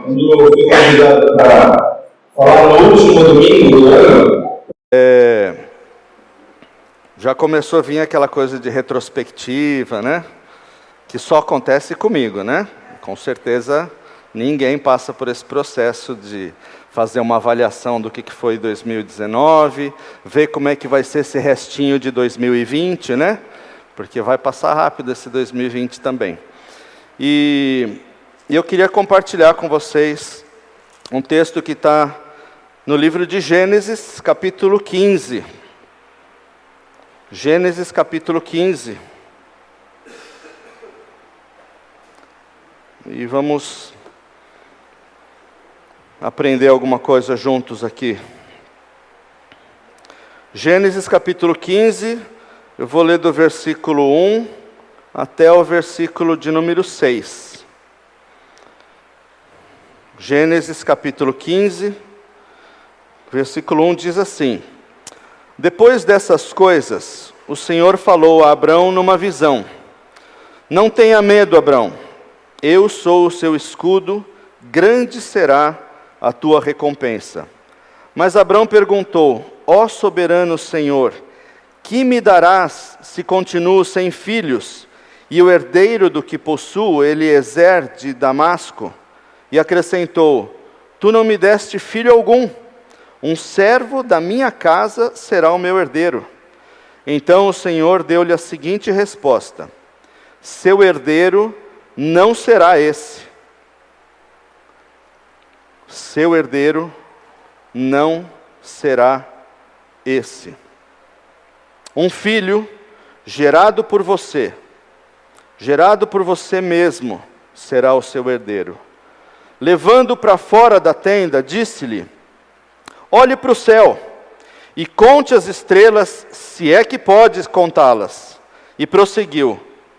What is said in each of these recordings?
Quando eu fui convidado para falar no último domingo do ano, já começou a vir aquela coisa de retrospectiva, né? Que só acontece comigo, né? Com certeza ninguém passa por esse processo de fazer uma avaliação do que foi 2019, ver como é que vai ser esse restinho de 2020, né? Porque vai passar rápido esse 2020 também. E eu queria compartilhar com vocês um texto que está no livro de Gênesis, capítulo 15. Gênesis, capítulo 15. E vamos aprender alguma coisa juntos aqui. Gênesis, capítulo 15, eu vou ler do versículo 1 até o versículo de número 6. Gênesis, capítulo 15, versículo 1 diz assim: Depois dessas coisas, o Senhor falou a Abrão numa visão: Não tenha medo, Abrão, eu sou o seu escudo, grande será a tua recompensa. Mas Abrão perguntou: Ó soberano Senhor, que me darás se continuo sem filhos, e o herdeiro do que possuo, Eliezer de Damasco? E acrescentou: Tu não me deste filho algum, um servo da minha casa será o meu herdeiro. Então o Senhor deu-lhe a seguinte resposta: Seu herdeiro não será esse. Seu herdeiro não será esse. Um filho gerado por você mesmo, será o seu herdeiro. Levando para fora da tenda, disse-lhe: Olhe para o céu e conte as estrelas, se é que podes contá-las. E prosseguiu: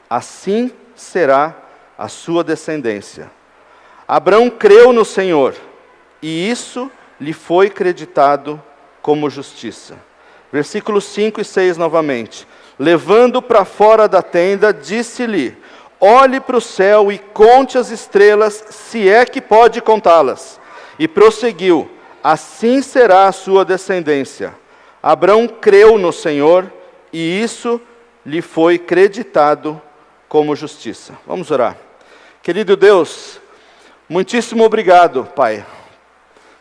Assim será a sua descendência. Abrão creu no Senhor, e isso lhe foi creditado como justiça. Versículos 5 e 6 novamente. Levando para fora da tenda, disse-lhe: Olhe para o céu e conte as estrelas, se é que pode contá-las. E prosseguiu: Assim será a sua descendência. Abrão creu no Senhor, e isso lhe foi creditado como justiça. Vamos orar. Querido Deus, muitíssimo obrigado, Pai,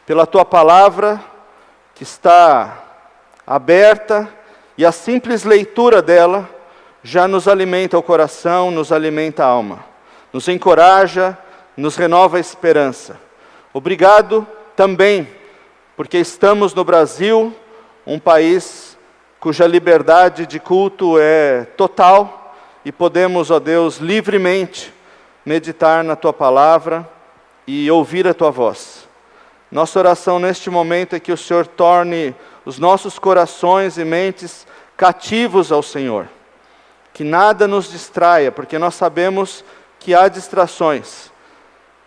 pela Tua palavra que está aberta, e a simples leitura dela já nos alimenta o coração, nos alimenta a alma, nos encoraja, nos renova a esperança. Obrigado também, porque estamos no Brasil, um país cuja liberdade de culto é total, e podemos, ó Deus, livremente meditar na Tua palavra e ouvir a Tua voz. Nossa oração neste momento é que o Senhor torne os nossos corações e mentes cativos ao Senhor. Que nada nos distraia, porque nós sabemos que há distrações.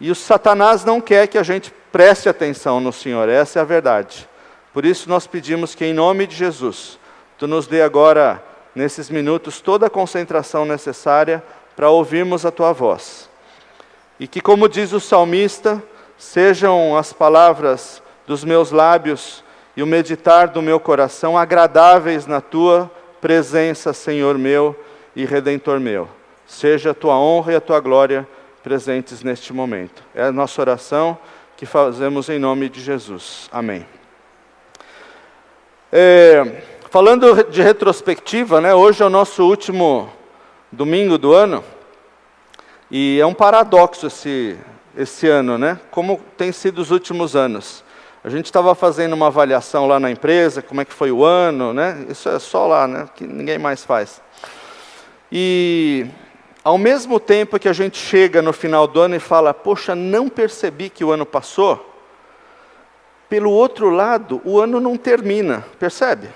E o Satanás não quer que a gente preste atenção no Senhor, essa é a verdade. Por isso nós pedimos que em nome de Jesus, Tu nos dê agora, nesses minutos, toda a concentração necessária para ouvirmos a Tua voz. E que, como diz o salmista, sejam as palavras dos meus lábios e o meditar do meu coração agradáveis na Tua presença, Senhor meu e Redentor meu. Seja a Tua honra e a Tua glória presentes neste momento. É a nossa oração que fazemos em nome de Jesus. Amém. Falando de retrospectiva, né, hoje é o nosso último domingo do ano, e é um paradoxo esse ano, né? Como tem sido os últimos anos. A gente estava fazendo uma avaliação lá na empresa, como é que foi o ano, né? Isso é só lá, né? Que ninguém mais faz. E ao mesmo tempo que a gente chega no final do ano e fala: poxa, não percebi que o ano passou. Pelo outro lado, o ano não termina, percebe?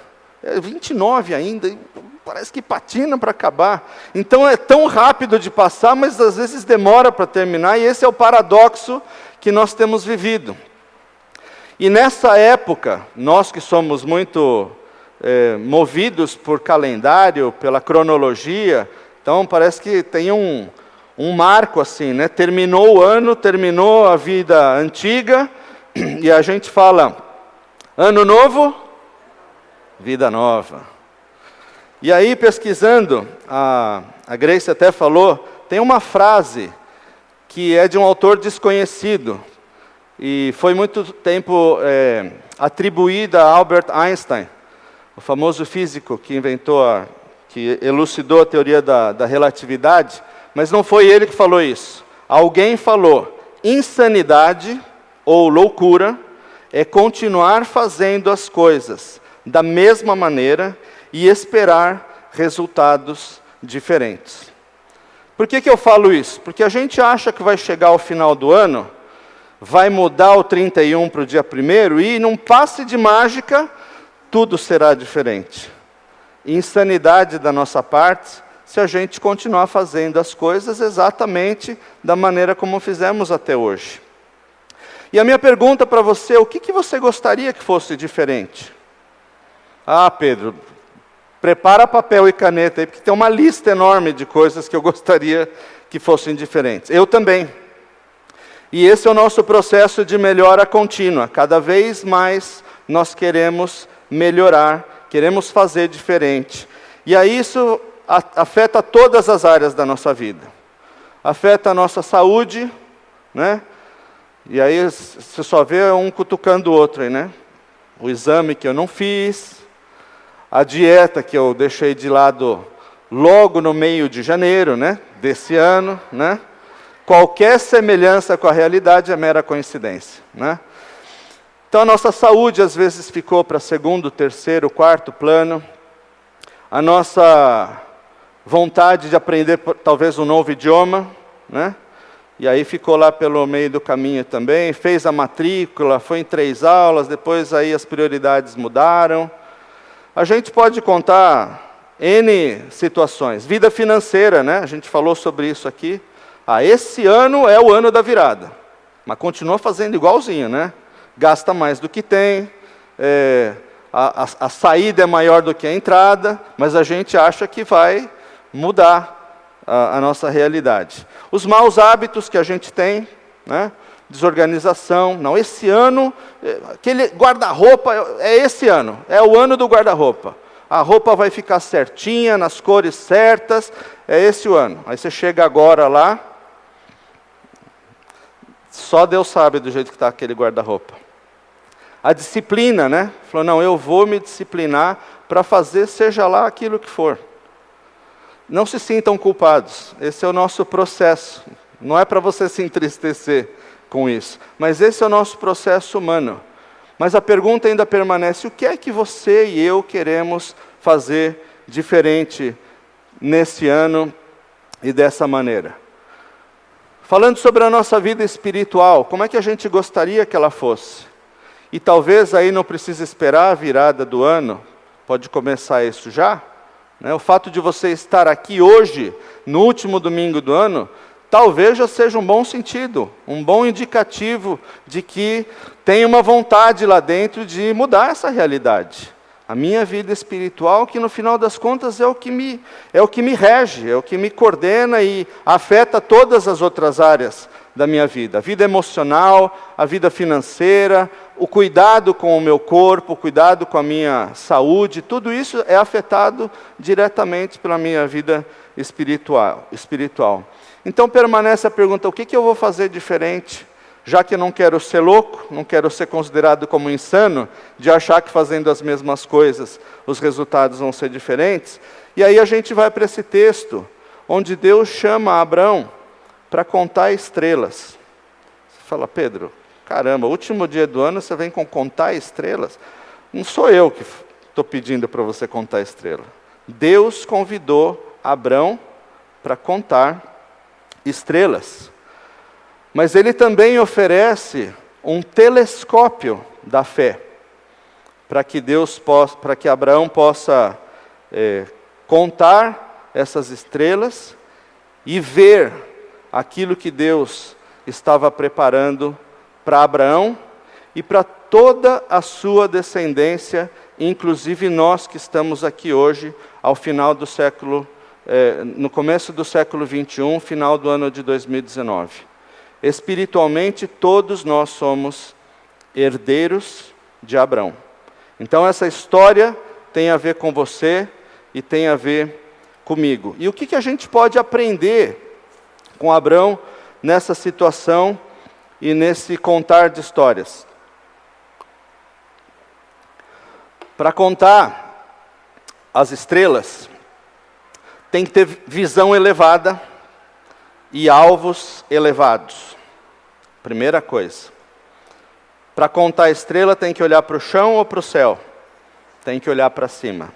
É 29 ainda, e parece que patina para acabar. Então é tão rápido de passar, mas às vezes demora para terminar, e esse é o paradoxo que nós temos vivido. E nessa época, nós que somos muito movidos por calendário, pela cronologia, então parece que tem um um marco assim, né? Terminou o ano, terminou a vida antiga, e a gente fala, ano novo, vida nova. E aí, pesquisando, a Grace até falou, tem uma frase que é de um autor desconhecido, e foi muito tempo atribuída a Albert Einstein, o famoso físico que que elucidou a teoria da relatividade, mas não foi ele que falou isso. Alguém falou, insanidade ou loucura é continuar fazendo as coisas da mesma maneira e esperar resultados diferentes. Por que eu falo isso? Porque a gente acha que vai chegar ao final do ano, vai mudar o 31 para o dia 1º e num passe de mágica, tudo será diferente. Insanidade da nossa parte, se a gente continuar fazendo as coisas exatamente da maneira como fizemos até hoje. E a minha pergunta para você, o que você gostaria que fosse diferente? Ah, Pedro, prepara papel e caneta aí, porque tem uma lista enorme de coisas que eu gostaria que fossem diferentes. Eu também. E esse é o nosso processo de melhora contínua. Cada vez mais nós queremos melhorar, queremos fazer diferente. E aí isso afeta todas as áreas da nossa vida. Afeta a nossa saúde, né? E aí você só vê um cutucando o outro aí, né? O exame que eu não fiz, a dieta que eu deixei de lado logo no meio de janeiro, né, desse ano, né? Qualquer semelhança com a realidade é mera coincidência, né? Então a nossa saúde às vezes ficou para segundo, terceiro, quarto plano. A nossa vontade de aprender talvez um novo idioma, né? E aí ficou lá pelo meio do caminho também, fez a matrícula, foi em 3 aulas, depois aí as prioridades mudaram. A gente pode contar N situações. Vida financeira, né? A gente falou sobre isso aqui. Esse ano é o ano da virada. Mas continua fazendo igualzinho, né? Gasta mais do que tem, a saída é maior do que a entrada, mas a gente acha que vai mudar a nossa realidade. Os maus hábitos que a gente tem, né? Desorganização. Não, esse ano, aquele guarda-roupa, é esse ano, é o ano do guarda-roupa. A roupa vai ficar certinha, nas cores certas, é esse o ano. Aí você chega agora lá, só Deus sabe do jeito que está aquele guarda-roupa. A disciplina, né? Falou, não, eu vou me disciplinar para fazer seja lá aquilo que for. Não se sintam culpados, esse é o nosso processo. Não é para você se entristecer com isso. Mas esse é o nosso processo humano. Mas a pergunta ainda permanece, o que é que você e eu queremos fazer diferente nesse ano e dessa maneira? Falando sobre a nossa vida espiritual, como é que a gente gostaria que ela fosse? E talvez aí não precise esperar a virada do ano, pode começar isso já, né? O fato de você estar aqui hoje, no último domingo do ano, talvez já seja um bom sentido, um bom indicativo de que tem uma vontade lá dentro de mudar essa realidade. A minha vida espiritual, que no final das contas é o que me rege, é o que me coordena e afeta todas as outras áreas da minha vida. A vida emocional, a vida financeira, o cuidado com o meu corpo, o cuidado com a minha saúde, tudo isso é afetado diretamente pela minha vida espiritual. Então permanece a pergunta, o que eu vou fazer diferente? Já que eu não quero ser louco, não quero ser considerado como insano, de achar que fazendo as mesmas coisas os resultados vão ser diferentes. E aí a gente vai para esse texto, onde Deus chama Abraão para contar estrelas. Você fala, Pedro, caramba, último dia do ano você vem com contar estrelas? Não sou eu que estou pedindo para você contar estrela. Deus convidou Abraão para contar estrelas. Mas ele também oferece um telescópio da fé, para que Abraão possa contar essas estrelas e ver aquilo que Deus estava preparando para Abraão e para toda a sua descendência, inclusive nós que estamos aqui hoje, ao final do século no começo do século 21, final do ano de 2019. Espiritualmente, todos nós somos herdeiros de Abraão. Então essa história tem a ver com você e tem a ver comigo. E o que a gente pode aprender com Abraão nessa situação e nesse contar de histórias? Para contar as estrelas, tem que ter visão elevada e alvos elevados. Primeira coisa. Para contar a estrela, tem que olhar para o chão ou para o céu? Tem que olhar para cima.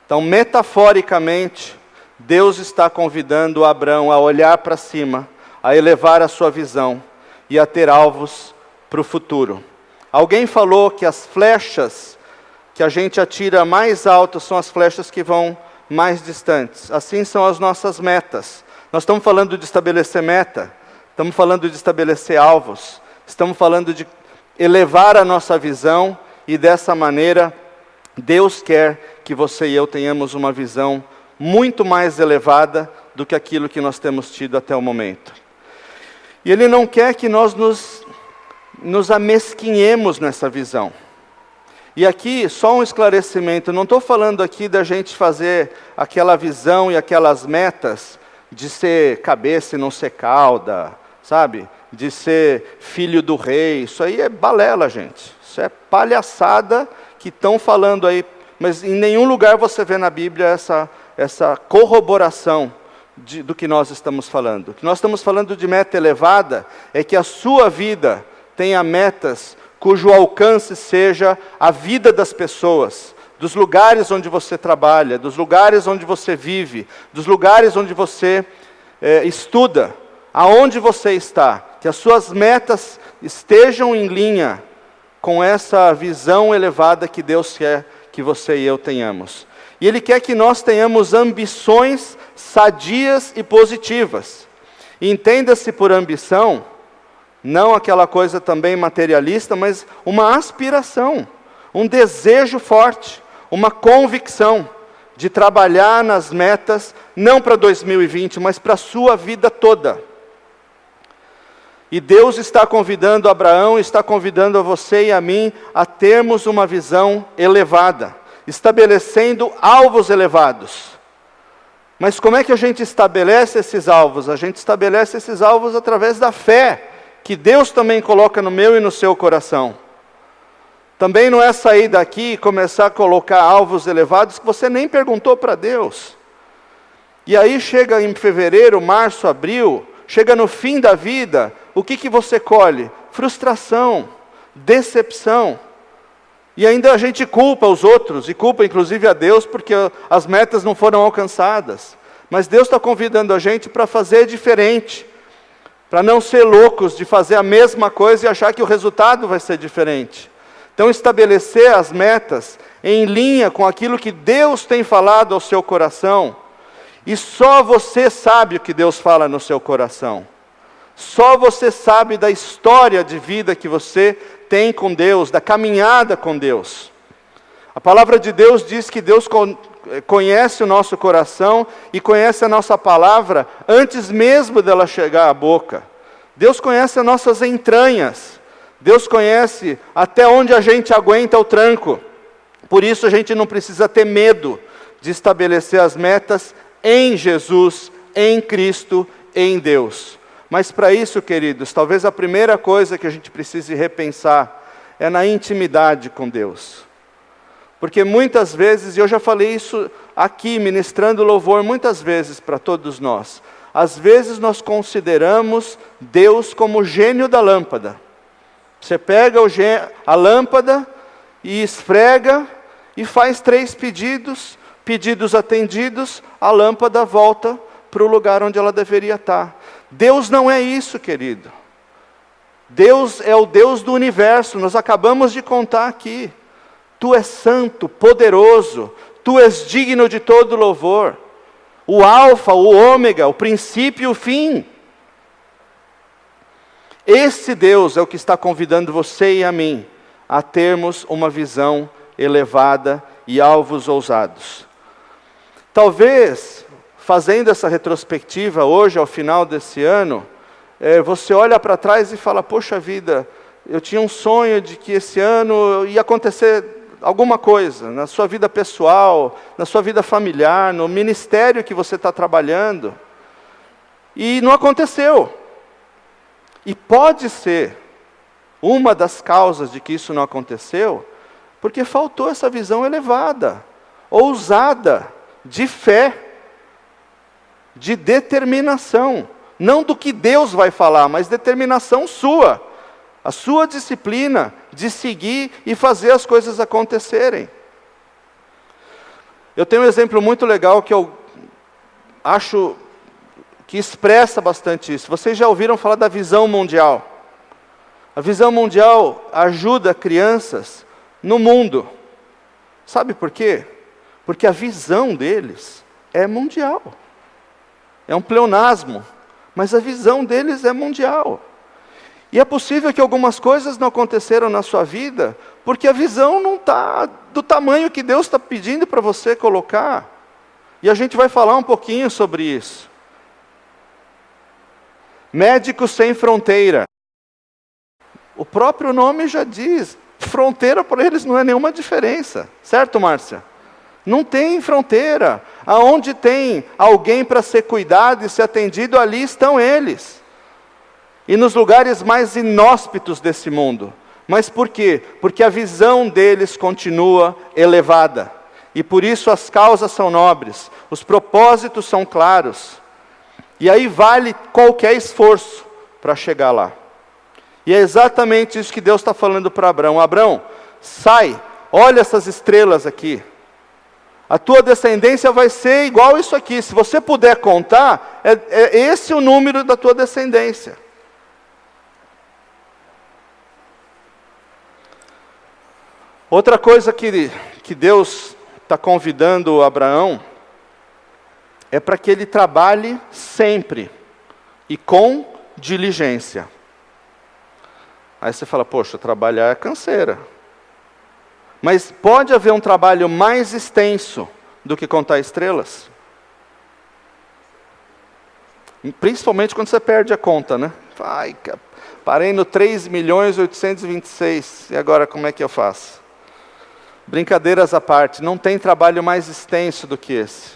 Então, metaforicamente, Deus está convidando Abraão a olhar para cima, a elevar a sua visão e a ter alvos para o futuro. Alguém falou que as flechas que a gente atira mais alto são as flechas que vão mais distantes. Assim são as nossas metas. Nós estamos falando de estabelecer meta, estamos falando de estabelecer alvos, estamos falando de elevar a nossa visão e dessa maneira Deus quer que você e eu tenhamos uma visão muito mais elevada do que aquilo que nós temos tido até o momento. E Ele não quer que nós nos amesquinhemos nessa visão. E aqui, só um esclarecimento, não estou falando aqui da gente fazer aquela visão e aquelas metas de ser cabeça e não ser cauda, sabe? De ser filho do rei. Isso aí é balela, gente. Isso é palhaçada que estão falando aí. Mas em nenhum lugar você vê na Bíblia essa corroboração do que nós estamos falando. O que nós estamos falando de meta elevada é que a sua vida tenha metas cujo alcance seja a vida das pessoas, dos lugares onde você trabalha, dos lugares onde você vive, dos lugares onde você estuda, aonde você está, que as suas metas estejam em linha com essa visão elevada que Deus quer que você e eu tenhamos. E Ele quer que nós tenhamos ambições sadias e positivas. E entenda-se por ambição, não aquela coisa também materialista, mas uma aspiração, um desejo forte, uma convicção de trabalhar nas metas, não para 2020, mas para a sua vida toda. E Deus está convidando Abraão, está convidando a você e a mim a termos uma visão elevada, estabelecendo alvos elevados. Mas como é que a gente estabelece esses alvos? A gente estabelece esses alvos através da fé, que Deus também coloca no meu e no seu coração. Também não é sair daqui e começar a colocar alvos elevados que você nem perguntou para Deus. E aí chega em fevereiro, março, abril, chega no fim da vida, o que você colhe? Frustração, decepção. E ainda a gente culpa os outros, e culpa inclusive a Deus, porque as metas não foram alcançadas. Mas Deus está convidando a gente para fazer diferente, para não ser loucos de fazer a mesma coisa e achar que o resultado vai ser diferente. Então, estabelecer as metas em linha com aquilo que Deus tem falado ao seu coração, e só você sabe o que Deus fala no seu coração. Só você sabe da história de vida que você tem com Deus, da caminhada com Deus. A palavra de Deus diz que Deus conhece o nosso coração e conhece a nossa palavra antes mesmo dela chegar à boca. Deus conhece as nossas entranhas. Deus conhece até onde a gente aguenta o tranco. Por isso a gente não precisa ter medo de estabelecer as metas em Jesus, em Cristo, em Deus. Mas para isso, queridos, talvez a primeira coisa que a gente precise repensar é na intimidade com Deus. Porque muitas vezes, e eu já falei isso aqui, ministrando louvor, muitas vezes para todos nós, às vezes nós consideramos Deus como o gênio da lâmpada. Você pega a lâmpada e esfrega e faz 3 pedidos atendidos, a lâmpada volta para o lugar onde ela deveria estar. Deus não é isso, querido. Deus é o Deus do universo, nós acabamos de contar aqui. Tu és santo, poderoso, tu és digno de todo louvor. O alfa, o ômega, o princípio e o fim. Esse Deus é o que está convidando você e a mim a termos uma visão elevada e alvos ousados. Talvez fazendo essa retrospectiva hoje, ao final desse ano, você olha para trás e fala, poxa vida, eu tinha um sonho de que esse ano ia acontecer alguma coisa, na sua vida pessoal, na sua vida familiar, no ministério que você está trabalhando, e não aconteceu. E pode ser uma das causas de que isso não aconteceu, porque faltou essa visão elevada, ousada, de fé, de determinação, não do que Deus vai falar, mas determinação sua, a sua disciplina de seguir e fazer as coisas acontecerem. Eu tenho um exemplo muito legal que eu acho que expressa bastante isso. Vocês já ouviram falar da visão mundial? A visão mundial ajuda crianças no mundo. Sabe por quê? Porque a visão deles é mundial. É um pleonasmo, mas a visão deles é mundial. E é possível que algumas coisas não aconteceram na sua vida, porque a visão não está do tamanho que Deus está pedindo para você colocar. E a gente vai falar um pouquinho sobre isso. Médicos Sem Fronteira. O próprio nome já diz, fronteira para eles não é nenhuma diferença. Certo, Márcia? Não tem fronteira. Aonde tem alguém para ser cuidado e ser atendido, ali estão eles. E nos lugares mais inóspitos desse mundo. Mas por quê? Porque a visão deles continua elevada. E por isso as causas são nobres, os propósitos são claros. E aí vale qualquer esforço para chegar lá. E é exatamente isso que Deus está falando para Abraão. Abraão, sai, olha essas estrelas aqui. A tua descendência vai ser igual isso aqui. Se você puder contar, é esse o número da tua descendência. Outra coisa que Deus está convidando Abraão é para que ele trabalhe sempre e com diligência. Aí você fala, poxa, trabalhar é canseira. Mas pode haver um trabalho mais extenso do que contar estrelas? Principalmente quando você perde a conta, né? Ai, parei no 3.826.000, e agora como é que eu faço? Brincadeiras à parte, não tem trabalho mais extenso do que esse.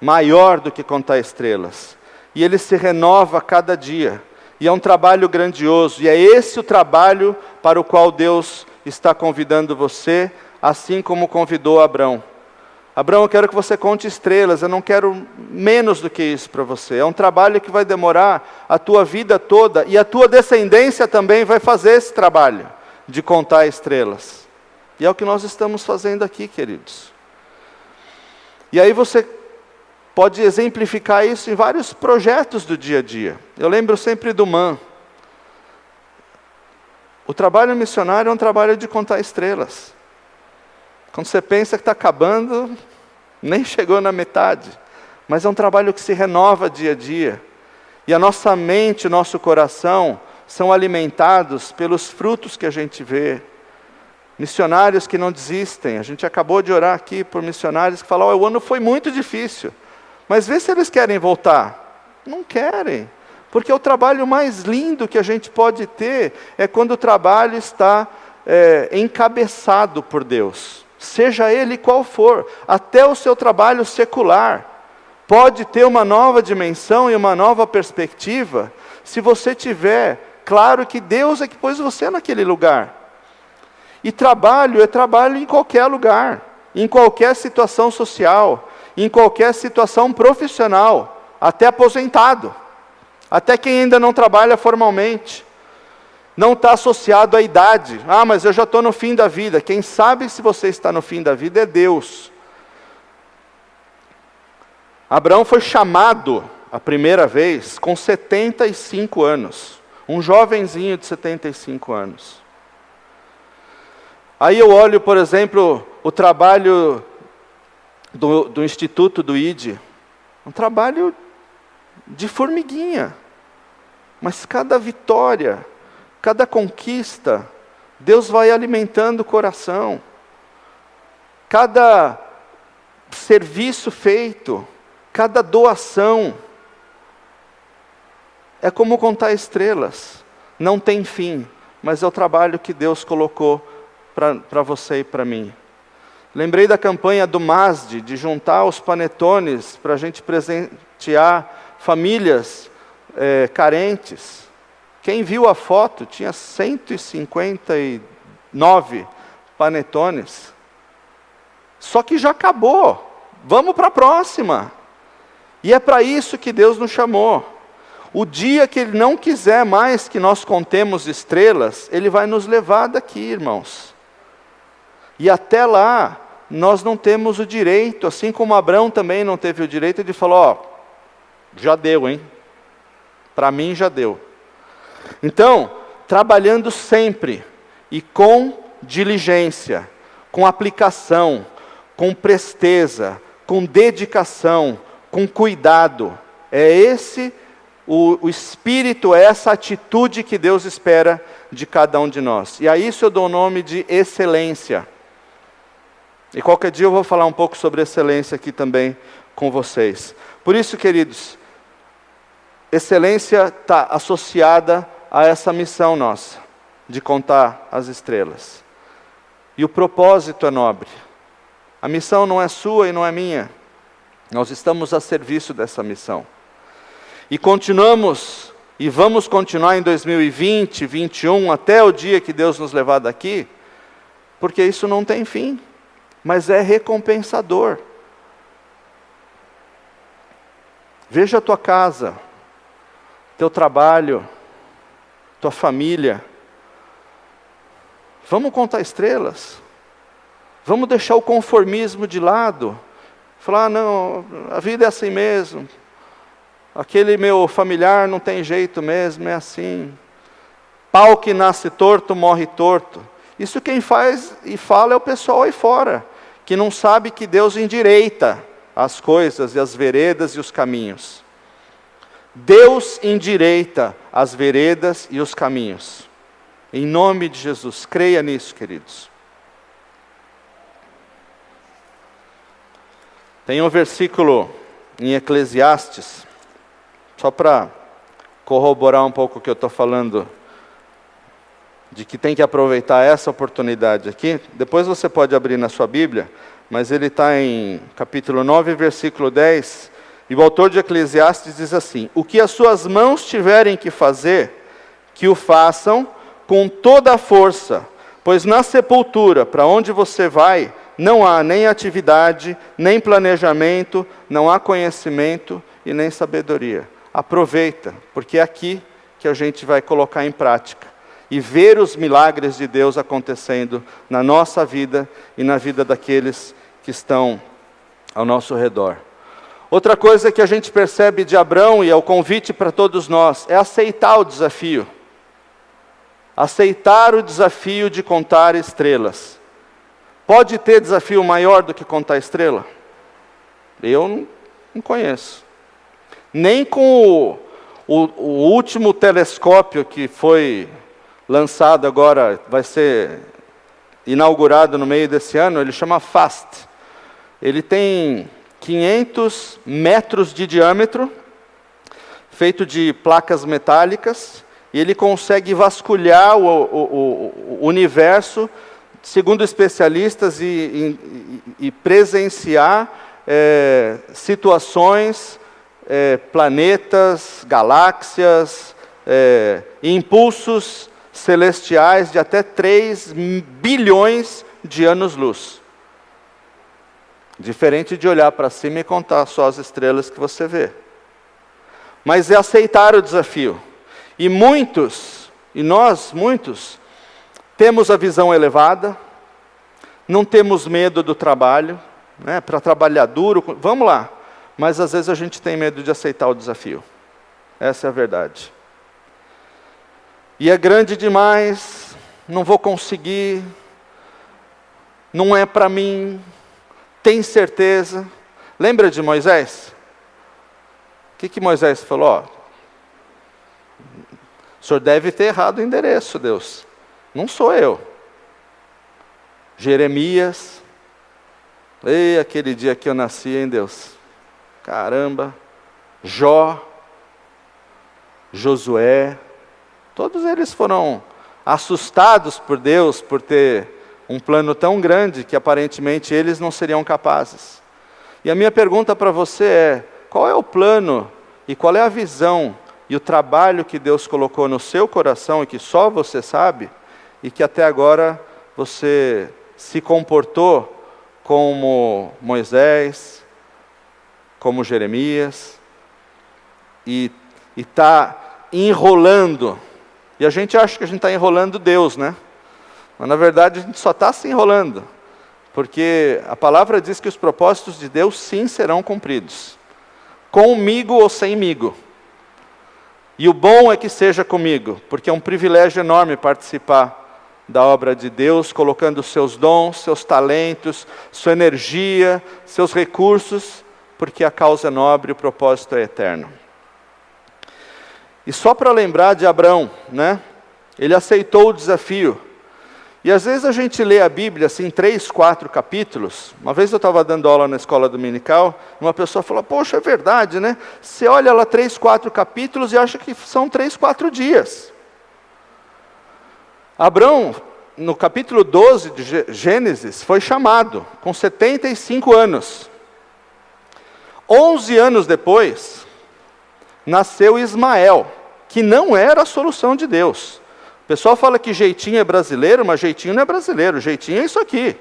Maior do que contar estrelas. E ele se renova a cada dia. E é um trabalho grandioso. E é esse o trabalho para o qual Deus está convidando você, assim como convidou Abraão. Abraão, eu quero que você conte estrelas, eu não quero menos do que isso para você. É um trabalho que vai demorar a tua vida toda, e a tua descendência também vai fazer esse trabalho, de contar estrelas. E é o que nós estamos fazendo aqui, queridos. E aí você pode exemplificar isso em vários projetos do dia a dia. Eu lembro sempre do MAN. O trabalho missionário é um trabalho de contar estrelas. Quando você pensa que está acabando, nem chegou na metade. Mas é um trabalho que se renova dia a dia. E a nossa mente, o nosso coração, são alimentados pelos frutos que a gente vê. Missionários que não desistem. A gente acabou de orar aqui por missionários que falam, o ano foi muito difícil. Mas vê se eles querem voltar. Não querem. Porque o trabalho mais lindo que a gente pode ter é quando o trabalho está encabeçado por Deus. Seja ele qual for, até o seu trabalho secular pode ter uma nova dimensão e uma nova perspectiva, se você tiver claro que Deus é que pôs você naquele lugar. E trabalho é trabalho em qualquer lugar, em qualquer situação social, em qualquer situação profissional, até aposentado, até quem ainda não trabalha formalmente. Não está associado à idade. Ah, mas eu já estou no fim da vida. Quem sabe se você está no fim da vida é Deus. Abraão foi chamado a primeira vez com 75 anos. Um jovenzinho de 75 anos. Aí eu olho, por exemplo, o trabalho do Instituto do ID. Um trabalho de formiguinha. Mas cada vitória, cada conquista, Deus vai alimentando o coração. Cada serviço feito Cada doação é como contar estrelas. Não tem fim, mas é o trabalho que Deus colocou para você e para mim. Lembrei da campanha do Masde, de juntar os panetones para a gente presentear famílias carentes. Quem viu a foto, tinha 159 panetones. Só que já acabou. Vamos para a próxima. E é para isso que Deus nos chamou. O dia que Ele não quiser mais que nós contemos estrelas, Ele vai nos levar daqui, irmãos. E até lá, nós não temos o direito, assim como Abraão também não teve o direito de falar, ó, já deu, hein? Para mim já deu. Então, trabalhando sempre e com diligência, com aplicação, com presteza, com dedicação, com cuidado. É esse o espírito, é essa atitude que Deus espera de cada um de nós. E a isso eu dou o nome de excelência. E qualquer dia eu vou falar um pouco sobre excelência aqui também com vocês. Por isso, queridos, excelência está associada a essa missão nossa, de contar as estrelas. E o propósito é nobre. A missão não é sua e não é minha. Nós estamos a serviço dessa missão. E continuamos, e vamos continuar em 2020, 2021, até o dia que Deus nos levar daqui, porque isso não tem fim, mas é recompensador. Veja a tua casa, teu trabalho, tua família. Vamos contar estrelas. Vamos deixar o conformismo de lado. Falar, não, a vida é assim mesmo. Aquele meu familiar não tem jeito mesmo, é assim. Pau que nasce torto, morre torto. Isso quem faz e fala é o pessoal aí fora, que não sabe que Deus endireita as coisas e as veredas e os caminhos. Deus endireita as veredas e os caminhos. Em nome de Jesus, creia nisso, queridos. Tem um versículo em Eclesiastes, só para corroborar um pouco o que eu estou falando, de que tem que aproveitar essa oportunidade aqui. Depois você pode abrir na sua Bíblia, mas ele está em capítulo 9, versículo 10, e o autor de Eclesiastes diz assim: o que as suas mãos tiverem que fazer, que o façam com toda a força, pois na sepultura, para onde você vai, não há nem atividade, nem planejamento, não há conhecimento e nem sabedoria. Aproveita, porque é aqui que a gente vai colocar em prática e ver os milagres de Deus acontecendo na nossa vida e na vida daqueles que estão ao nosso redor. Outra coisa que a gente percebe de Abraão, e é o convite para todos nós, é aceitar o desafio. Aceitar o desafio de contar estrelas. Pode ter desafio maior do que contar estrela? Eu não conheço. Nem com o último telescópio que foi lançado agora, vai ser inaugurado no meio desse ano, ele chama FAST. Ele tem 500 metros de diâmetro, feito de placas metálicas, e ele consegue vasculhar o universo, segundo especialistas, e presenciar situações, planetas, galáxias, impulsos celestiais de até 3 bilhões de anos-luz. Diferente de olhar para cima e contar só as estrelas que você vê. Mas é aceitar o desafio. E nós, temos a visão elevada, não temos medo do trabalho, né, para trabalhar duro, vamos lá. Mas às vezes a gente tem medo de aceitar o desafio. Essa é a verdade. E é grande demais, não vou conseguir, não é para mim, tem certeza. Lembra de Moisés? O que Moisés falou? Ó, o senhor deve ter errado o endereço, Deus. Não sou eu. Jeremias. Ei, aquele dia que eu nasci, hein, Deus? caramba, Jó, Josué, todos eles foram assustados por Deus, por ter um plano tão grande que aparentemente eles não seriam capazes. E a minha pergunta para você é, qual é o plano e qual é a visão e o trabalho que Deus colocou no seu coração e que só você sabe, e que até agora você se comportou como Moisés, como Jeremias, e está enrolando. E a gente acha que a gente está enrolando Deus, né? Mas na verdade a gente só está se enrolando, porque a palavra diz que os propósitos de Deus sim serão cumpridos, comigo ou semigo. E o bom é que seja comigo, porque é um privilégio enorme participar da obra de Deus, colocando seus dons, seus talentos, sua energia, seus recursos, porque a causa é nobre e o propósito é eterno. E só para lembrar de Abrão, né? Ele aceitou o desafio. E às vezes a gente lê a Bíblia assim, 3, 4 capítulos. Uma vez eu estava dando aula na escola dominical, uma pessoa falou, poxa, é verdade, né? Você olha lá 3, 4 capítulos e acha que são 3, 4 dias. Abrão, no capítulo 12 de Gênesis, foi chamado com 75 anos. 11 anos depois, nasceu Ismael, que não era a solução de Deus. O pessoal fala que jeitinho é brasileiro, mas jeitinho não é brasileiro, jeitinho é isso aqui.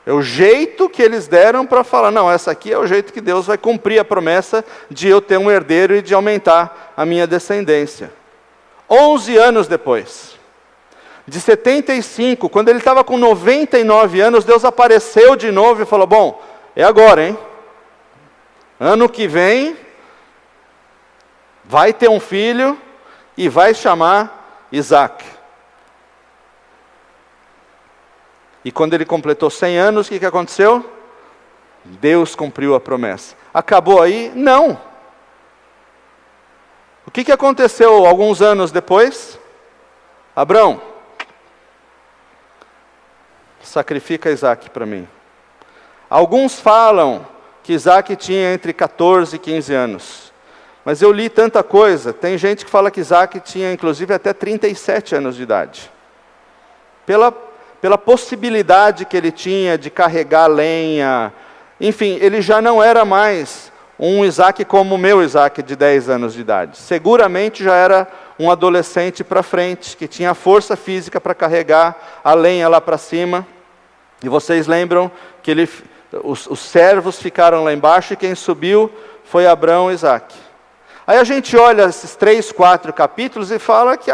É o jeito que eles deram para falar, não, essa aqui é o jeito que Deus vai cumprir a promessa de eu ter um herdeiro e de aumentar a minha descendência. 11 anos depois, de 75, quando ele estava com 99 anos, Deus apareceu de novo e falou, bom, é agora, hein? Ano que vem, vai ter um filho e vai chamar Isaac. E quando ele completou 100 anos, o que aconteceu? Deus cumpriu a promessa. Acabou aí? Não. O que aconteceu alguns anos depois? Abrão, sacrifica Isaac para mim. Alguns falam que Isaac tinha entre 14 e 15 anos. Mas eu li tanta coisa, tem gente que fala que Isaac tinha inclusive até 37 anos de idade. Pela possibilidade que ele tinha de carregar lenha, enfim, ele já não era mais um Isaac como o meu Isaac de 10 anos de idade. Seguramente já era um adolescente para frente, que tinha força física para carregar a lenha lá para cima. E vocês lembram que os servos ficaram lá embaixo e quem subiu foi Abrão e Isaac. Aí a gente olha esses 3, 4 capítulos e fala que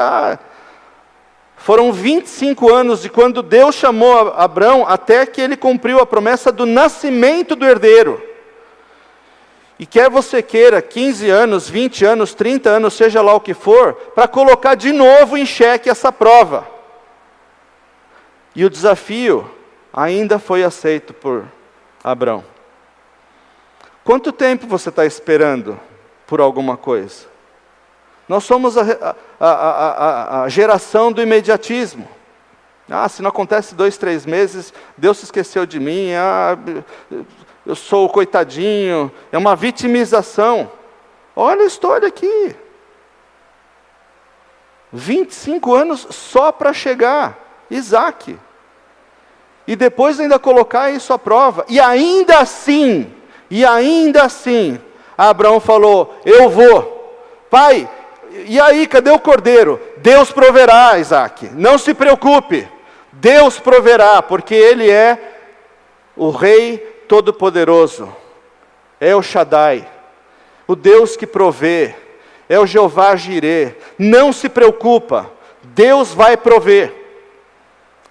foram 25 anos de quando Deus chamou Abrão até que ele cumpriu a promessa do nascimento do herdeiro. E quer você queira 15 anos, 20 anos, 30 anos, seja lá o que for, para colocar de novo em xeque essa prova. E o desafio ainda foi aceito por Abrão. Quanto tempo você está esperando por alguma coisa? Nós somos a geração do imediatismo. Se não acontece 2, 3 meses, Deus se esqueceu de mim, eu sou o coitadinho, é uma vitimização. Olha a história aqui. 25 anos só para chegar, Isaac. E depois ainda colocar isso à prova. E ainda assim, Abraão falou, eu vou. Pai, e aí, cadê o cordeiro? Deus proverá, Isaac. Não se preocupe. Deus proverá, porque Ele é o Rei Todo-Poderoso. É o Shaddai. O Deus que provê. É o Jeová Jireh. Não se preocupa. Deus vai prover.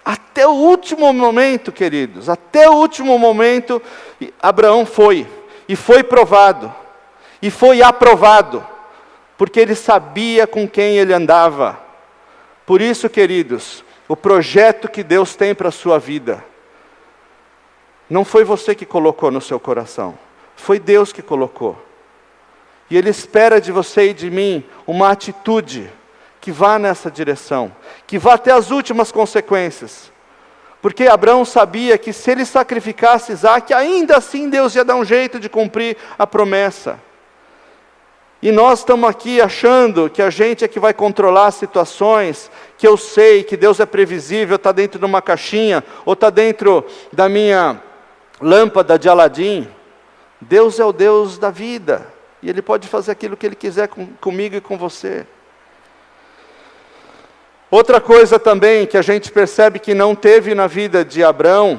Até o último momento, queridos. Até o último momento, Abraão foi. E foi provado. E foi aprovado, porque ele sabia com quem ele andava. Por isso, queridos, o projeto que Deus tem para a sua vida, não foi você que colocou no seu coração, foi Deus que colocou. E Ele espera de você e de mim uma atitude que vá nessa direção, que vá até as últimas consequências. Porque Abraão sabia que se ele sacrificasse Isaque, ainda assim Deus ia dar um jeito de cumprir a promessa. E nós estamos aqui achando que a gente é que vai controlar as situações, que eu sei que Deus é previsível, está dentro de uma caixinha, ou está dentro da minha lâmpada de Aladim. Deus é o Deus da vida, e Ele pode fazer aquilo que Ele quiser comigo e com você. Outra coisa também que a gente percebe que não teve na vida de Abraão,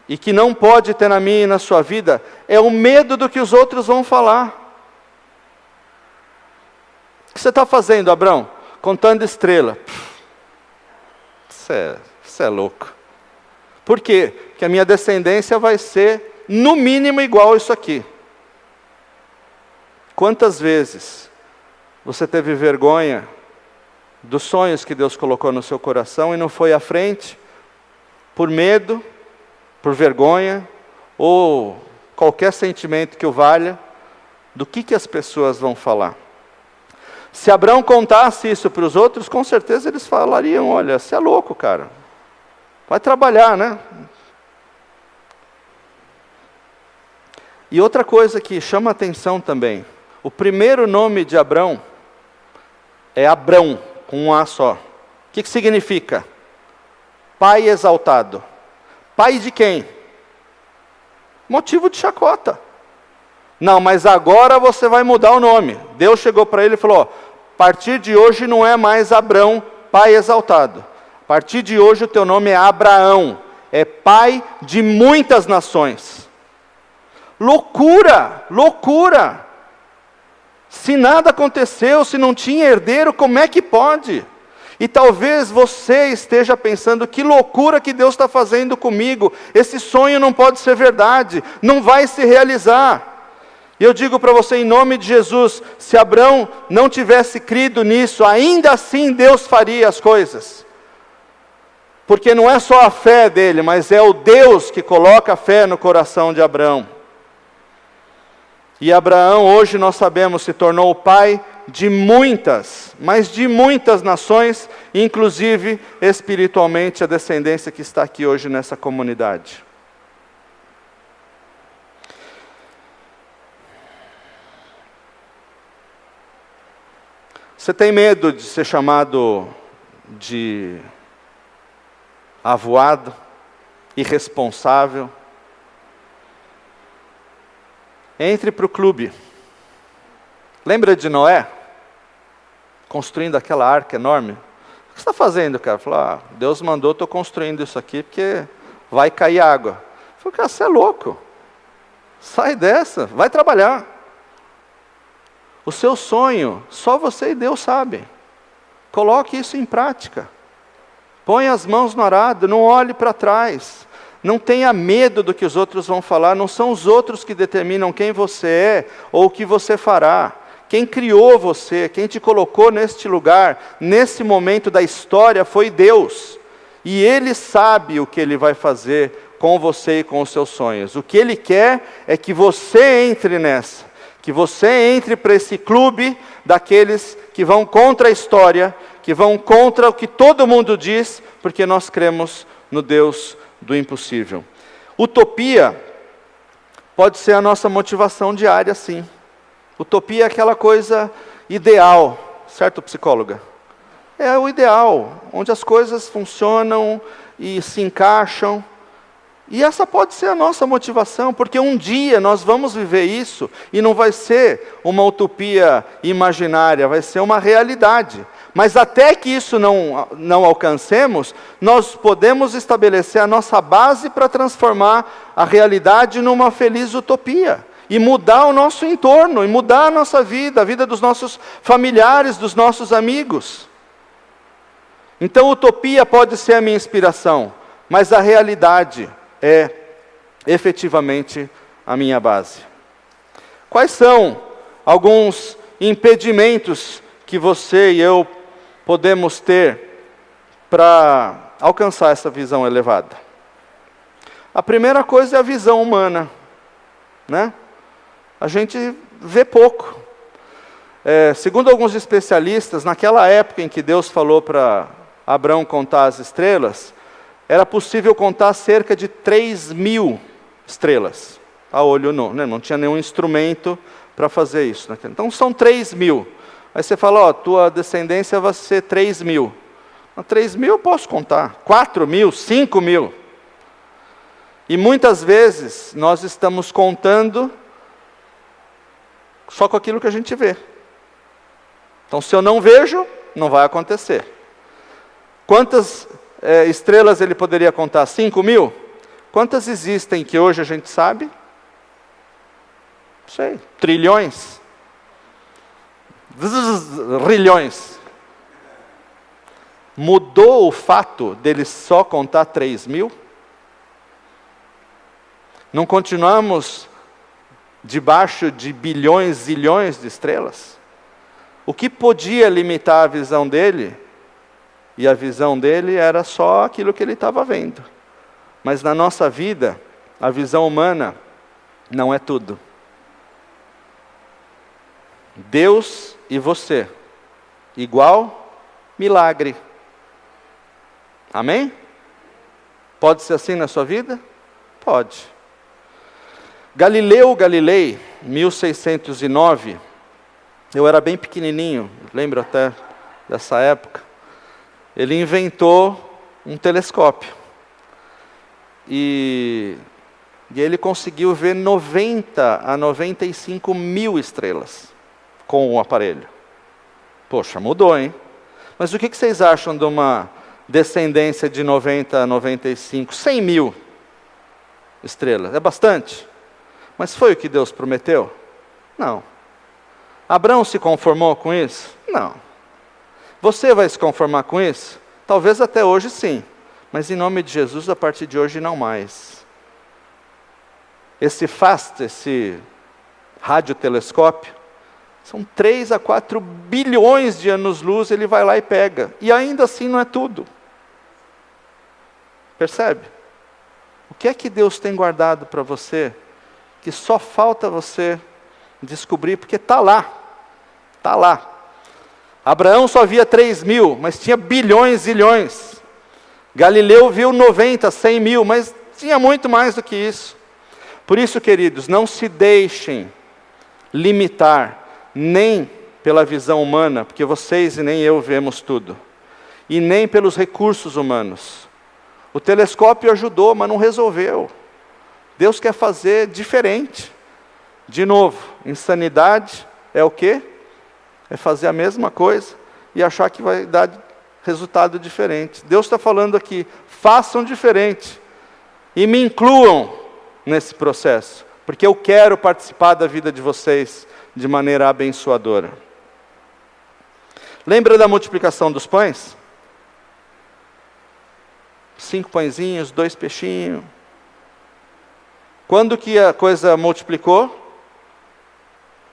e que não pode ter na minha e na sua vida, é o medo do que os outros vão falar. O que você está fazendo, Abraão? Contando estrela. Isso é louco. Por quê? Porque a minha descendência vai ser, no mínimo, igual a isso aqui. Quantas vezes você teve vergonha dos sonhos que Deus colocou no seu coração e não foi à frente, por medo, por vergonha, ou qualquer sentimento que o valha, do que as pessoas vão falar? Se Abraão contasse isso para os outros, com certeza eles falariam: olha, você é louco, cara, vai trabalhar, né? E outra coisa que chama atenção também, o primeiro nome de Abrão é Abrão, com um A só. O que significa? Pai exaltado. Pai de quem? Motivo de chacota. Não, mas agora você vai mudar o nome. Deus chegou para ele e falou: a partir de hoje não é mais Abrão, pai exaltado. A partir de hoje o teu nome é Abraão, é pai de muitas nações. Loucura, loucura. Se nada aconteceu, se não tinha herdeiro, como é que pode? E talvez você esteja pensando: que loucura que Deus está fazendo comigo, esse sonho não pode ser verdade, não vai se realizar. E eu digo para você, em nome de Jesus, se Abraão não tivesse crido nisso, ainda assim Deus faria as coisas. Porque não é só a fé dele, mas é o Deus que coloca a fé no coração de Abraão. E Abraão, hoje nós sabemos, se tornou o pai de muitas, mas de muitas nações, inclusive espiritualmente a descendência que está aqui hoje nessa comunidade. Você tem medo de ser chamado de avoado, irresponsável? Entre para o clube. Lembra de Noé? Construindo aquela arca enorme. O que você está fazendo, cara? Falou: Deus mandou, estou construindo isso aqui porque vai cair água. Falei: cara, você é louco. Sai dessa, vai trabalhar. O seu sonho, só você e Deus sabem. Coloque isso em prática. Põe as mãos no arado, não olhe para trás. Não tenha medo do que os outros vão falar, não são os outros que determinam quem você é ou o que você fará. Quem criou você, quem te colocou neste lugar, nesse momento da história, foi Deus. E Ele sabe o que Ele vai fazer com você e com os seus sonhos. O que Ele quer é que você entre nessa, que você entre para esse clube daqueles que vão contra a história, que vão contra o que todo mundo diz, porque nós cremos no Deus do impossível. Utopia pode ser a nossa motivação diária, sim. Utopia é aquela coisa ideal, certo, psicóloga? É o ideal, onde as coisas funcionam e se encaixam. E essa pode ser a nossa motivação, porque um dia nós vamos viver isso, e não vai ser uma utopia imaginária, vai ser uma realidade. Mas até que isso não alcancemos, nós podemos estabelecer a nossa base para transformar a realidade numa feliz utopia. E mudar o nosso entorno, e mudar a nossa vida, a vida dos nossos familiares, dos nossos amigos. Então utopia pode ser a minha inspiração, mas a realidade é efetivamente a minha base. Quais são alguns impedimentos que você e eu podemos ter para alcançar essa visão elevada? A primeira coisa é a visão humana, né? A gente vê pouco. Segundo alguns especialistas, naquela época em que Deus falou para Abraão contar as estrelas, era possível contar cerca de 3.000 estrelas, a olho nu, né? Não tinha nenhum instrumento para fazer isso. Né? Então são 3.000. Aí você fala, ó, tua descendência vai ser 3.000. 3.000 eu posso contar, 4.000, 5.000. E muitas vezes nós estamos contando só com aquilo que a gente vê. Então se eu não vejo, não vai acontecer. Quantas estrelas ele poderia contar? 5.000? Quantas existem que hoje a gente sabe? Não sei, trilhões? Rilhões. Mudou o fato dele só contar 3.000? Não continuamos debaixo de bilhões, zilhões de estrelas? O que podia limitar a visão dele? E a visão dele era só aquilo que ele estava vendo. Mas na nossa vida, a visão humana não é tudo. Deus e você, igual milagre. Amém? Pode ser assim na sua vida? Pode. Galileu Galilei, 1609, eu era bem pequenininho, lembro até dessa época, ele inventou um telescópio. E ele conseguiu ver 90 a 95 mil estrelas com o aparelho. Poxa, mudou, hein? Mas o que vocês acham de uma descendência de 90 a 95, 100 mil estrelas? É bastante? Mas foi o que Deus prometeu? Não. Abraão se conformou com isso? Não. Você vai se conformar com isso? Talvez até hoje sim. Mas em nome de Jesus, a partir de hoje não mais. Esse FAST, esse radiotelescópio, são 3 a 4 bilhões de anos-luz, ele vai lá e pega. E ainda assim não é tudo. Percebe? O que é que Deus tem guardado para você, que só falta você descobrir, porque está lá. Está lá. Abraão só via 3.000, mas tinha bilhões, zilhões. Galileu viu 90, 100 mil, mas tinha muito mais do que isso. Por isso, queridos, não se deixem limitar, nem pela visão humana, porque vocês e nem eu vemos tudo, e nem pelos recursos humanos. O telescópio ajudou, mas não resolveu. Deus quer fazer diferente. De novo, insanidade é o quê? É fazer a mesma coisa e achar que vai dar resultado diferente. Deus está falando aqui, façam diferente e me incluam nesse processo, porque eu quero participar da vida de vocês de maneira abençoadora. Lembra da multiplicação dos pães? 5 pãezinhos, 2 peixinhos. Quando que a coisa multiplicou?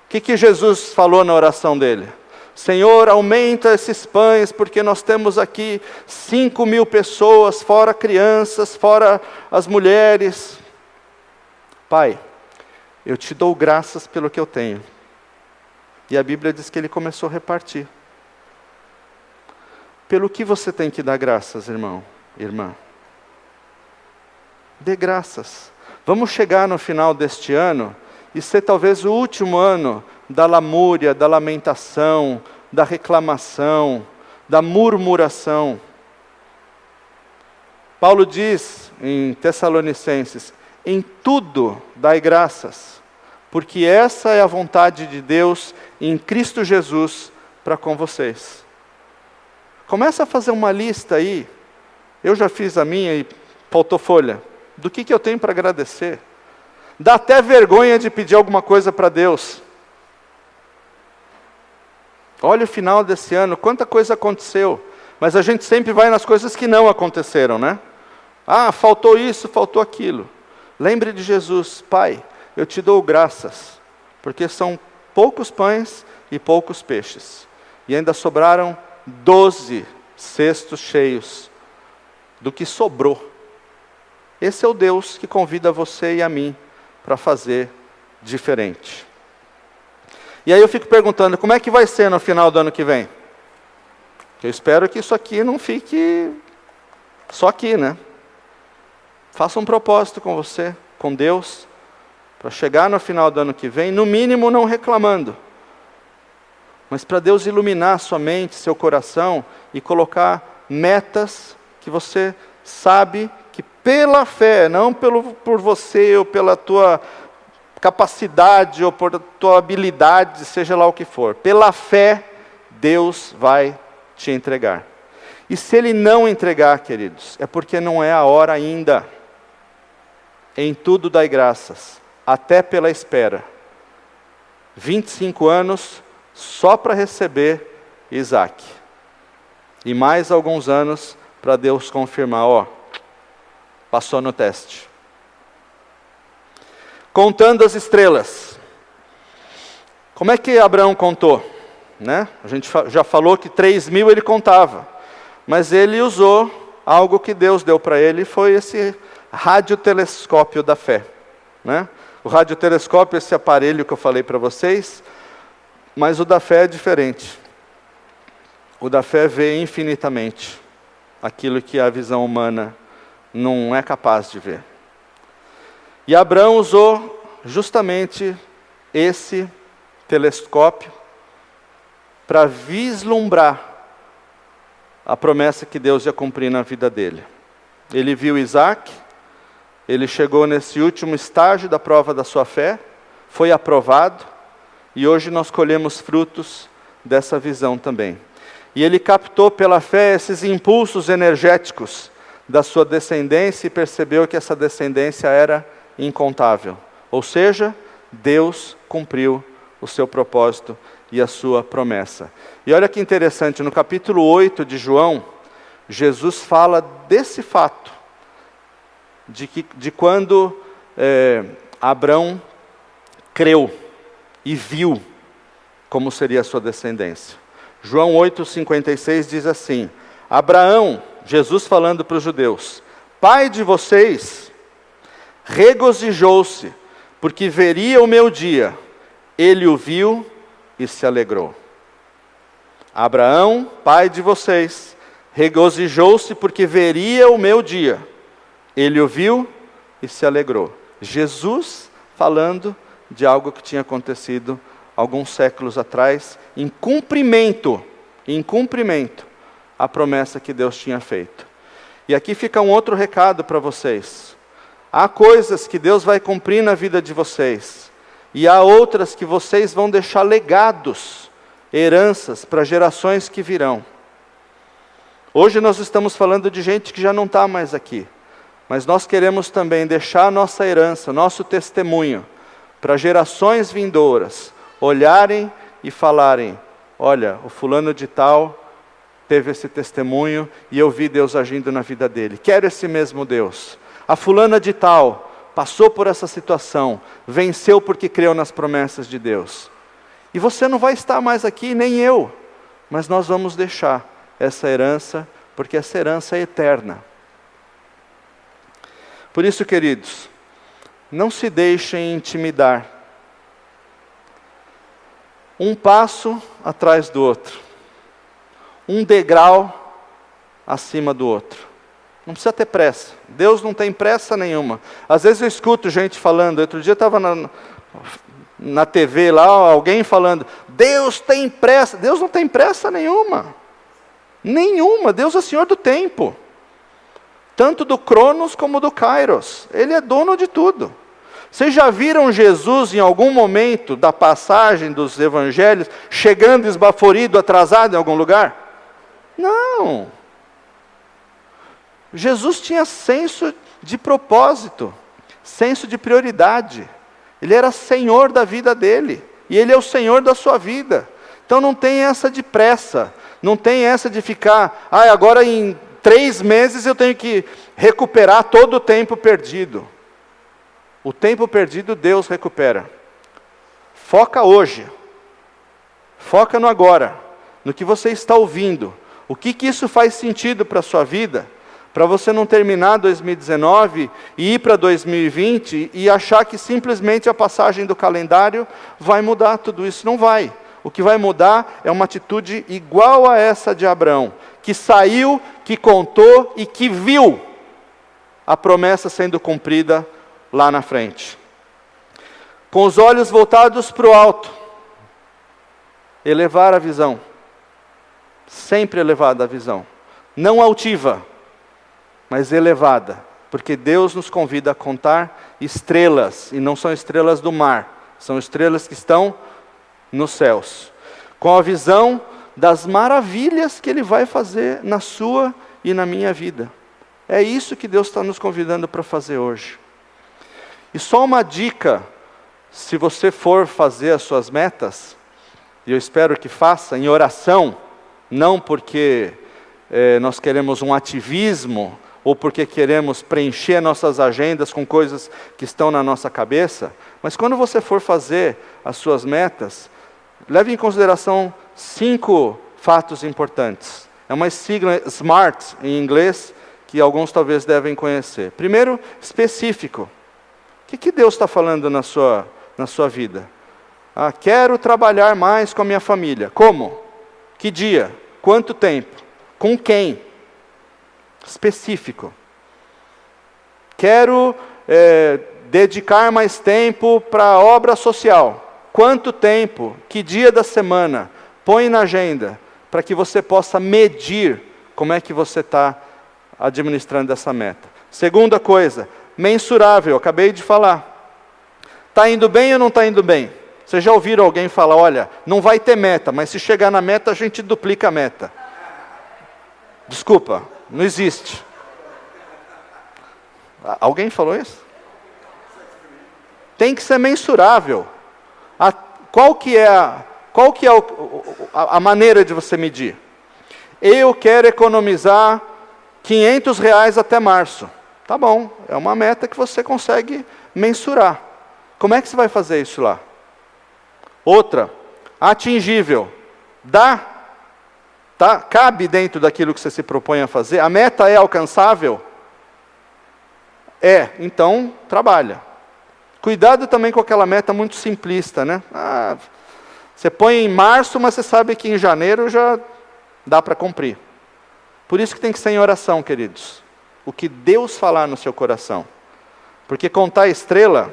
O que Jesus falou na oração dele? Senhor, aumenta esses pães, porque nós temos aqui 5.000 pessoas, fora crianças, fora as mulheres. Pai, eu te dou graças pelo que eu tenho. E a Bíblia diz que ele começou a repartir. Pelo que você tem que dar graças, irmão, irmã? Dê graças. Vamos chegar no final deste ano e ser talvez o último ano da lamúria, da lamentação, da reclamação, da murmuração. Paulo diz em Tessalonicenses, em tudo dai graças, porque essa é a vontade de Deus em Cristo Jesus para com vocês. Começa a fazer uma lista aí, eu já fiz a minha e faltou folha, do que eu tenho para agradecer. Dá até vergonha de pedir alguma coisa para Deus. Olha o final desse ano, quanta coisa aconteceu. Mas a gente sempre vai nas coisas que não aconteceram, né? Ah, faltou isso, faltou aquilo. Lembre de Jesus, Pai, eu te dou graças, porque são poucos pães e poucos peixes. E ainda sobraram 12 cestos cheios do que sobrou. Esse é o Deus que convida você e a mim para fazer diferente. E aí eu fico perguntando, como é que vai ser no final do ano que vem? Eu espero que isso aqui não fique só aqui, né? Faça um propósito com você, com Deus, para chegar no final do ano que vem, no mínimo não reclamando, mas para Deus iluminar sua mente, seu coração e colocar metas que você sabe que pela fé, não por você ou pela tua capacidade ou por tua habilidade, seja lá o que for, pela fé Deus vai te entregar. E se Ele não entregar, queridos, é porque não é a hora ainda. Em tudo dai graças, até pela espera. 25 anos só para receber Isaac. E mais alguns anos para Deus confirmar, passou no teste. Contando as estrelas. Como é que Abraão contou? Né? A gente já falou que 3.000 ele contava. Mas ele usou algo que Deus deu para ele, foi esse radiotelescópio da fé. Né? O radiotelescópio é esse aparelho que eu falei para vocês, mas o da fé é diferente. O da fé vê infinitamente aquilo que a visão humana não é capaz de ver. E Abraão usou justamente esse telescópio para vislumbrar a promessa que Deus ia cumprir na vida dele. Ele viu Isaac, ele chegou nesse último estágio da prova da sua fé, foi aprovado, e hoje nós colhemos frutos dessa visão também. E ele captou pela fé esses impulsos energéticos da sua descendência e percebeu que essa descendência era incontável. Ou seja, Deus cumpriu o seu propósito e a sua promessa. E olha que interessante, no capítulo 8 de João, Jesus fala desse fato, de quando Abraão creu e viu como seria a sua descendência. João 8,56 diz assim: Abraão, Jesus falando para os judeus, pai de vocês, regozijou-se, porque veria o meu dia. Ele o viu e se alegrou. Abraão, pai de vocês, regozijou-se porque veria o meu dia. Ele o viu e se alegrou. Jesus falando de algo que tinha acontecido alguns séculos atrás, em cumprimento à promessa que Deus tinha feito. E aqui fica um outro recado para vocês. Há coisas que Deus vai cumprir na vida de vocês, e há outras que vocês vão deixar legados, heranças para gerações que virão. Hoje nós estamos falando de gente que já não está mais aqui, mas nós queremos também deixar nossa herança, nosso testemunho, para gerações vindouras, olharem e falarem, olha, o fulano de tal teve esse testemunho e eu vi Deus agindo na vida dele. Quero esse mesmo Deus. A fulana de tal passou por essa situação, venceu porque creu nas promessas de Deus. E você não vai estar mais aqui, nem eu, mas nós vamos deixar essa herança, porque essa herança é eterna. Por isso, queridos, não se deixem intimidar. Um passo atrás do outro. Um degrau acima do outro. Não precisa ter pressa. Deus não tem pressa nenhuma. Às vezes eu escuto gente falando, outro dia eu estava na TV lá, alguém falando, Deus tem pressa. Deus não tem pressa nenhuma. Nenhuma. Deus é Senhor do tempo. Tanto do Cronos como do Kairos. Ele é dono de tudo. Vocês já viram Jesus em algum momento da passagem dos evangelhos, chegando esbaforido, atrasado em algum lugar? Não. Jesus tinha senso de propósito, senso de prioridade. Ele era Senhor da vida dele, e Ele é o Senhor da sua vida. Então não tem essa de pressa, não tem essa de ficar, agora em 3 meses eu tenho que recuperar todo o tempo perdido. O tempo perdido Deus recupera. Foca hoje. Foca no agora. No que você está ouvindo. O que isso faz sentido para a sua vida? Para você não terminar 2019 e ir para 2020 e achar que simplesmente a passagem do calendário vai mudar tudo isso. Não vai. O que vai mudar é uma atitude igual a essa de Abraão. Que saiu, que contou e que viu a promessa sendo cumprida lá na frente. Com os olhos voltados para o alto, elevar a visão, sempre elevada a visão, não altiva, mas elevada, porque Deus nos convida a contar estrelas, e não são estrelas do mar, são estrelas que estão nos céus, com a visão das maravilhas que Ele vai fazer na sua e na minha vida. É isso que Deus está nos convidando para fazer hoje. E só uma dica, se você for fazer as suas metas, e eu espero que faça em oração, não porque nós queremos um ativismo, ou porque queremos preencher nossas agendas com coisas que estão na nossa cabeça, mas quando você for fazer as suas metas, leve em consideração 5 fatos importantes. É uma sigla SMART em inglês, que alguns talvez devem conhecer. Primeiro, específico. O que Deus está falando na sua vida? Quero trabalhar mais com a minha família. Como? Que dia? Quanto tempo? Com quem? Específico. Quero dedicar mais tempo para a obra social. Quanto tempo? Que dia da semana? Põe na agenda, para que você possa medir como é que você está administrando essa meta. Segunda coisa, mensurável, acabei de falar. Está indo bem ou não está indo bem? Vocês já ouviram alguém falar, olha, não vai ter meta, mas se chegar na meta, a gente duplica a meta. Desculpa, não existe. Alguém falou isso? Tem que ser mensurável. Qual que é a maneira de você medir? Eu quero economizar R$500 até março. Tá bom, é uma meta que você consegue mensurar. Como é que você vai fazer isso lá? Outra, atingível. Cabe dentro daquilo que você se propõe a fazer? A meta é alcançável? Então trabalha. Cuidado também com aquela meta muito simplista, né? Você põe em março, mas você sabe que em janeiro já dá para cumprir. Por isso que tem que ser em oração, queridos. O que Deus falar no seu coração. Porque contar estrela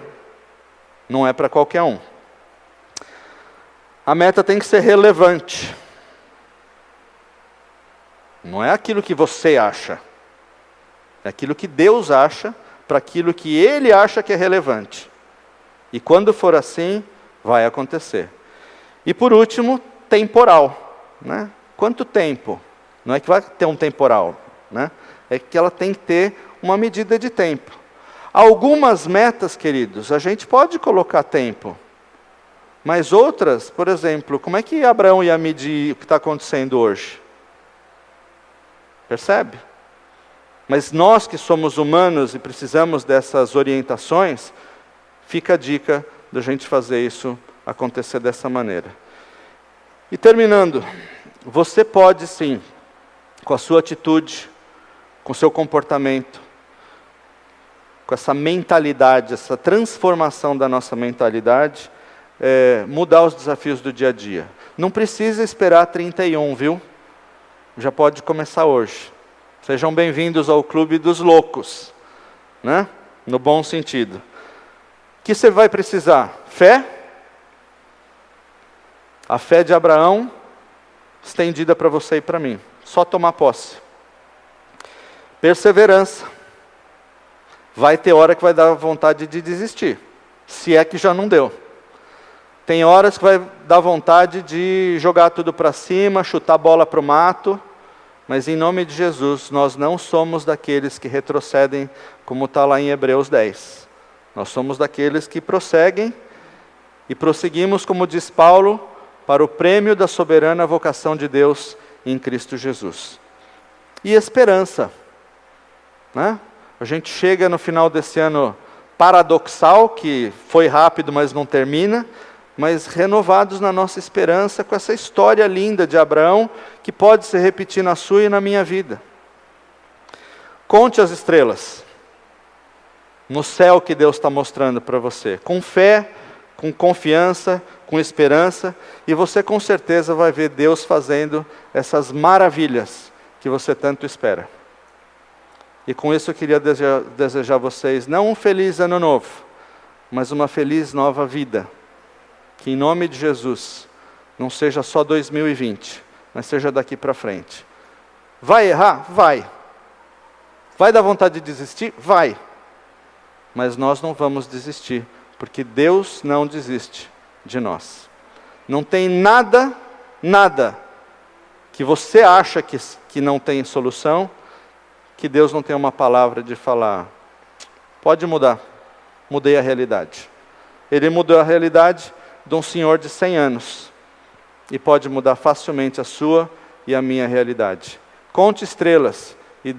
não é para qualquer um. A meta tem que ser relevante. Não é aquilo que você acha. É aquilo que Deus acha, para aquilo que Ele acha que é relevante. E quando for assim, vai acontecer. E por último, temporal. Né? Quanto tempo? Não é que vai ter um temporal, né? É que ela tem que ter uma medida de tempo. Algumas metas, queridos, a gente pode colocar tempo. Mas outras, por exemplo, como é que Abraão ia medir o que está acontecendo hoje? Percebe? Mas nós que somos humanos e precisamos dessas orientações, fica a dica da gente fazer isso acontecer dessa maneira. E terminando, você pode sim, com a sua atitude, com o seu comportamento, com essa mentalidade, essa transformação da nossa mentalidade, mudar os desafios do dia a dia. Não precisa esperar 31, viu? Já pode começar hoje. Sejam bem-vindos ao clube dos loucos, né? No bom sentido. O que você vai precisar? Fé. A fé de Abraão, estendida para você e para mim. Só tomar posse. Perseverança. Vai ter hora que vai dar vontade de desistir. Se é que já não deu. Tem horas que vai dar vontade de jogar tudo para cima, chutar a bola para o mato. Mas em nome de Jesus, nós não somos daqueles que retrocedem, como está lá em Hebreus 10. Nós somos daqueles que prosseguem e prosseguimos, como diz Paulo, para o prêmio da soberana vocação de Deus em Cristo Jesus. E esperança. Né? A gente chega no final desse ano paradoxal, que foi rápido, mas não termina, mas renovados na nossa esperança com essa história linda de Abraão, que pode se repetir na sua e na minha vida. Conte as estrelas, no céu que Deus está mostrando para você, com fé, com confiança, com esperança, e você com certeza vai ver Deus fazendo essas maravilhas que você tanto espera. E com isso eu queria desejar a vocês não um feliz ano novo, mas uma feliz nova vida. Que em nome de Jesus, não seja só 2020, mas seja daqui para frente. Vai errar? Vai. Vai dar vontade de desistir? Vai. Mas nós não vamos desistir, porque Deus não desiste de nós. Não tem nada que você acha que não tem solução, que Deus não tem uma palavra de falar, pode mudar, mudei a realidade. Ele mudou a realidade de um senhor de 100 anos, e pode mudar facilmente a sua e a minha realidade. Conte estrelas e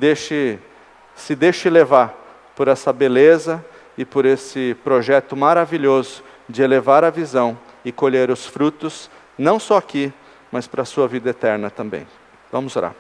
se deixe levar por essa beleza e por esse projeto maravilhoso de elevar a visão e colher os frutos, não só aqui, mas para a sua vida eterna também. Vamos orar.